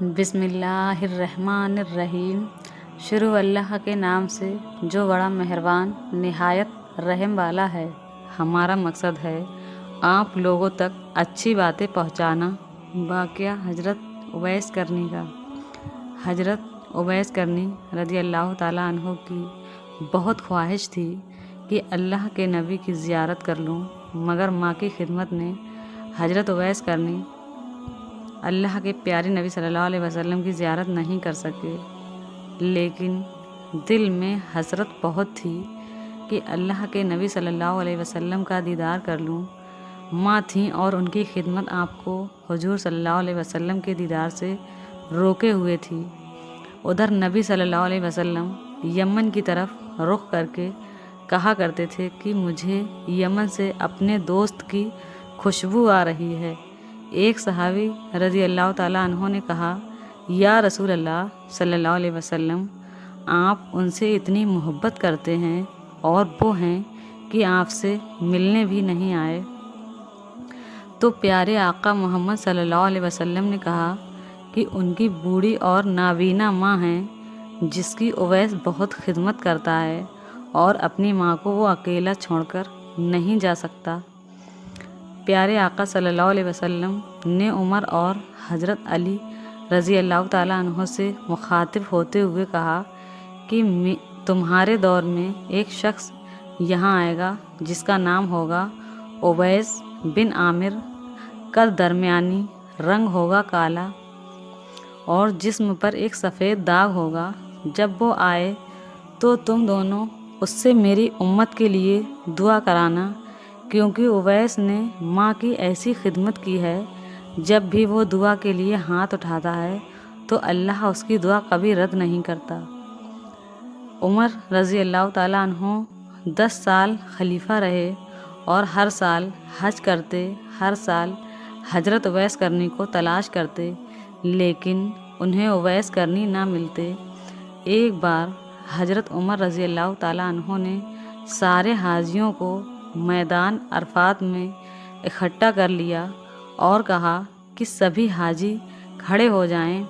بسم اللہ الرحمن الرحیم۔ شروع اللہ کے نام سے جو بڑا مہربان نہایت رحم والا ہے۔ ہمارا مقصد ہے آپ لوگوں تک اچھی باتیں پہنچانا۔ واقعہ حضرت اویس کرنی کا۔ حضرت اویس کرنی رضی اللہ تعالیٰ عنہ کی بہت خواہش تھی کہ اللہ کے نبی کی زیارت کر لوں، مگر ماں کی خدمت نے حضرت اویس کرنی اللہ کے پیارے نبی صلی اللہ علیہ وسلم کی زیارت نہیں کر سکے، لیکن دل میں حسرت بہت تھی کہ اللہ کے نبی صلی اللہ علیہ وسلم کا دیدار کر لوں۔ ماں تھیں اور ان کی خدمت آپ کو حضور صلی اللہ علیہ وسلم کے دیدار سے روکے ہوئے تھی۔ ادھر نبی صلی اللہ علیہ وسلم یمن کی طرف رخ کر کے کہا کرتے تھے کہ مجھے یمن سے اپنے دوست کی خوشبو آ رہی ہے۔ ایک صحابی رضی اللہ تعالیٰ عنہ نے کہا، یا رسول اللہ صلی اللہ علیہ وسلم، آپ ان سے اتنی محبت کرتے ہیں اور وہ ہیں کہ آپ سے ملنے بھی نہیں آئے۔ تو پیارے آقا محمد صلی اللہ علیہ وسلم نے کہا کہ ان کی بوڑھی اور نابینا ماں ہیں جس کی اویس بہت خدمت کرتا ہے اور اپنی ماں کو وہ اکیلا چھوڑ کر نہیں جا سکتا۔ پیارے آقا صلی اللہ علیہ وسلم نے عمر اور حضرت علی رضی اللہ تعالیٰ عنہ سے مخاطب ہوتے ہوئے کہا کہ تمہارے دور میں ایک شخص یہاں آئے گا جس کا نام ہوگا اویس بن عامر، قد درمیانی، رنگ ہوگا کالا اور جسم پر ایک سفید داغ ہوگا۔ جب وہ آئے تو تم دونوں اس سے میری امت کے لیے دعا کرانا، کیونکہ اویس نے ماں کی ایسی خدمت کی ہے، جب بھی وہ دعا کے لیے ہاتھ اٹھاتا ہے تو اللہ اس کی دعا کبھی رد نہیں کرتا۔ عمر رضی اللہ تعالیٰ عنہ 10 سال خلیفہ رہے اور ہر سال حج کرتے، ہر سال حضرت اویس کرنی کو تلاش کرتے، لیکن انہیں اویس کرنی نہ ملتے۔ ایک بار حضرت عمر رضی اللہ تعالیٰ عنہ نے سارے حاجیوں کو میدان عرفات میں اکٹھا کر لیا اور کہا کہ سبھی حاجی کھڑے ہو جائیں۔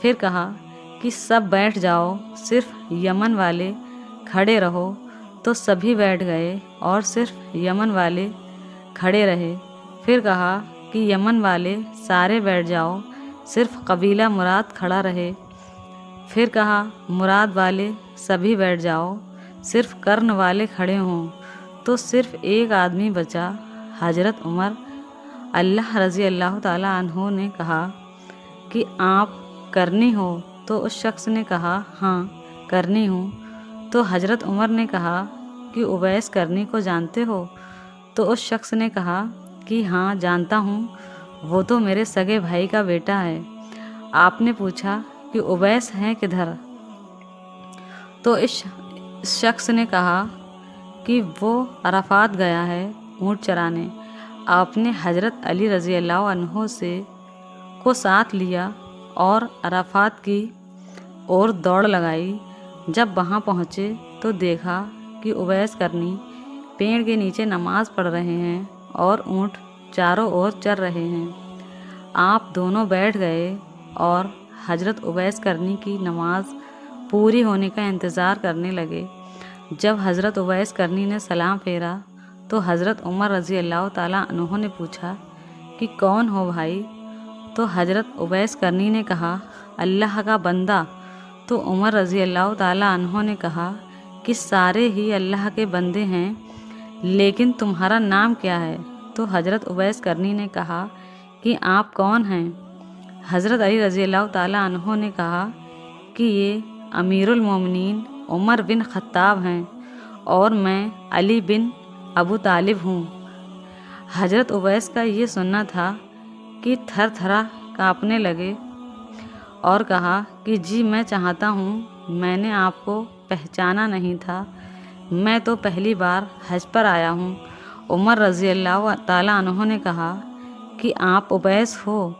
پھر کہا کہ سب بیٹھ جاؤ، صرف یمن والے کھڑے رہو۔ تو سبھی بیٹھ گئے اور صرف یمن والے کھڑے رہے۔ پھر کہا کہ یمن والے سارے بیٹھ جاؤ، صرف قبیلہ مراد کھڑا رہے۔ پھر کہا مراد والے سبھی بیٹھ جاؤ، صرف کرن والے کھڑے ہوں۔ تو صرف ایک آدمی بچا، حضرت عمر اللہ رضی اللہ تعالیٰ عنہ نے کہا کہ آپ کرنی ہو؟ تو اس شخص نے کہا ہاں کرنی ہوں۔ تو حضرت عمر نے کہا کہ اویس کرنی کو جانتے ہو؟ تو اس شخص نے کہا کہ ہاں جانتا ہوں، وہ تو میرے سگے بھائی کا بیٹا ہے۔ آپ نے پوچھا کہ اویس ہیں کدھر؟ تو اس شخص نے کہا کہ وہ عرفات گیا ہے اونٹ چرانے۔ آپ نے حضرت علی رضی اللہ عنہ کو ساتھ لیا اور عرفات کی اور دوڑ لگائی۔ جب وہاں پہنچے تو دیکھا کہ اویس کرنی پیڑ کے نیچے نماز پڑھ رہے ہیں اور اونٹ چاروں اور چر رہے ہیں۔ آپ دونوں بیٹھ گئے اور حضرت اویس کرنی کی نماز پوری ہونے کا انتظار کرنے لگے۔ جب حضرت اویس کرنی نے سلام پھیرا تو حضرت عمر رضی اللہ تعالیٰ عنہ نے پوچھا کہ کون ہو بھائی؟ تو حضرت اویس کرنی نے کہا اللہ کا بندہ۔ تو عمر رضی اللہ تعالیٰ عنہ نے کہا کہ سارے ہی اللہ کے بندے ہیں، لیکن تمہارا نام کیا ہے؟ تو حضرت اویس کرنی نے کہا کہ آپ کون ہیں؟ حضرت علی رضی اللہ تعالیٰ عنہ نے کہا کہ یہ امیر المومنین عمر بن خطاب ہیں اور میں علی بن ابو طالب ہوں۔ حضرت اویس کا یہ سننا تھا کہ تھر تھرا کانپنے لگے اور کہا کہ جی میں چاہتا ہوں، میں نے آپ کو پہچانا نہیں تھا، میں تو پہلی بار حج پر آیا ہوں۔ عمر رضی اللہ تعالیٰ عنہ نے کہا کہ آپ اویس ہو؟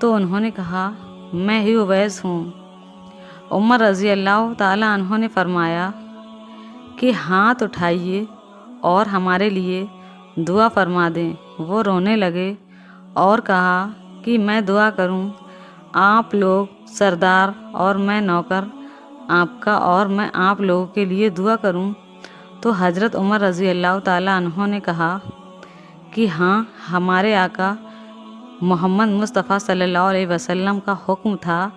تو انہوں نے کہا میں ہی اویس ہوں۔ عمر رضی اللہ تعالیٰ عنہ نے فرمایا کہ ہاتھ اٹھائیے اور ہمارے لیے دعا فرما دیں۔ وہ رونے لگے اور کہا کہ میں دعا کروں؟ آپ لوگ سردار اور میں نوکر آپ کا اور میں آپ لوگوں کے لیے دعا کروں؟ تو حضرت عمر رضی اللہ تعالیٰ عنہ نے کہا کہ ہاں، ہمارے آقا محمد مصطفیٰ صلی اللہ علیہ وسلم کا حکم تھا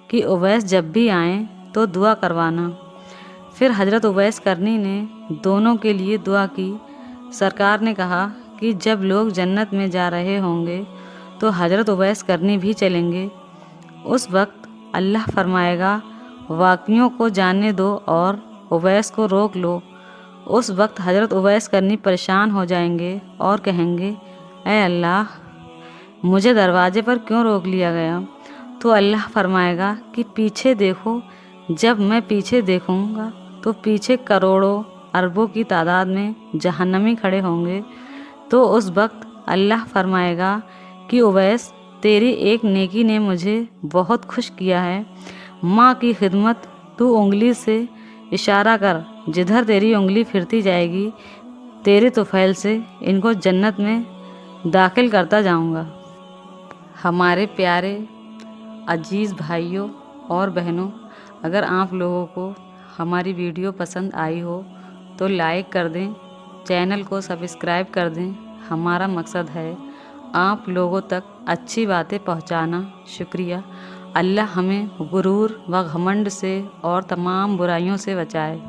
کہ اویس جب بھی آئیں تو دعا کروانا۔ پھر حضرت اویس کرنی نے دونوں کے لیے دعا کی۔ سرکار نے کہا کہ جب لوگ جنت میں جا رہے ہوں گے تو حضرت اویس کرنی بھی چلیں گے۔ اس وقت اللہ فرمائے گا واقعوں کو جاننے دو اور اویس کو روک لو۔ اس وقت حضرت اویس کرنی پریشان ہو جائیں گے اور کہیں گے اے اللہ، مجھے دروازے پر کیوں روک لیا گیا؟ تو اللہ فرمائے گا کہ پیچھے دیکھو۔ جب میں پیچھے دیکھوں گا تو پیچھے کروڑوں اربوں کی تعداد میں جہنمی کھڑے ہوں گے۔ تو اس وقت اللہ فرمائے گا کہ اویس، تیری ایک نیکی نے مجھے بہت خوش کیا ہے۔ ماں کی خدمت، تو انگلی سے اشارہ کر، جدھر تیری انگلی پھرتی جائے گی تیرے طفیل سے ان کو جنت میں داخل کرتا جاؤں گا۔ ہمارے پیارے عزیز بھائیوں اور بہنوں، اگر آپ لوگوں کو ہماری ویڈیو پسند آئی ہو تو لائک کر دیں، چینل کو سبسکرائب کر دیں۔ ہمارا مقصد ہے آپ لوگوں تک اچھی باتیں پہنچانا۔ شکریہ۔ اللہ ہمیں غرور و گھمنڈ سے اور تمام برائیوں سے بچائے۔